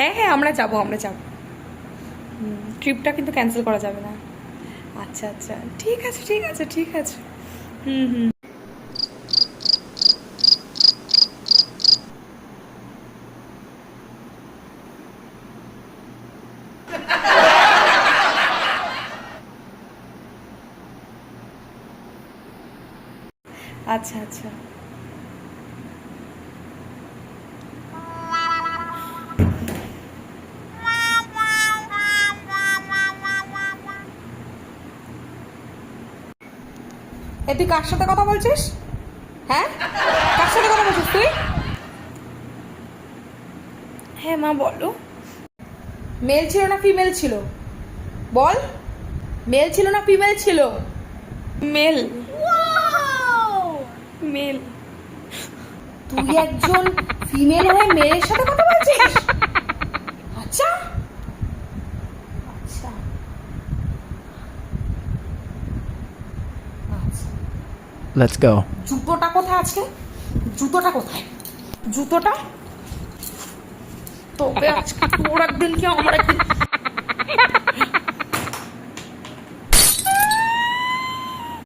হ্যাঁ হ্যাঁ আমরা যাব ট্রিপটা কিন্তু ক্যান্সেল করা যাবে না। আচ্ছা আচ্ছা ঠিক আছে ঠিক আছে ঠিক আছে। হুম হুম আচ্ছা আচ্ছা এ তুই কার সাথে কথা বলছিস? হ্যাঁ কার সাথে কথা বলছিস তুই? হ্যাঁ মা বলো। মেল ছিল না ফিমেল ছিল? বল, মেল ছিল না ফিমেল ছিল? মেল। মেল। তুই একজন ফিমেল হয়ে মেয়ের সাথে কথা বলছিস? আচ্ছা আচ্ছা আচ্ছা। Let's go. জুতোটা কোথায় আছে? জুতোটা কোথায়? জুতোটা তোকে আজকে তোর একদিন কি আমার একদিন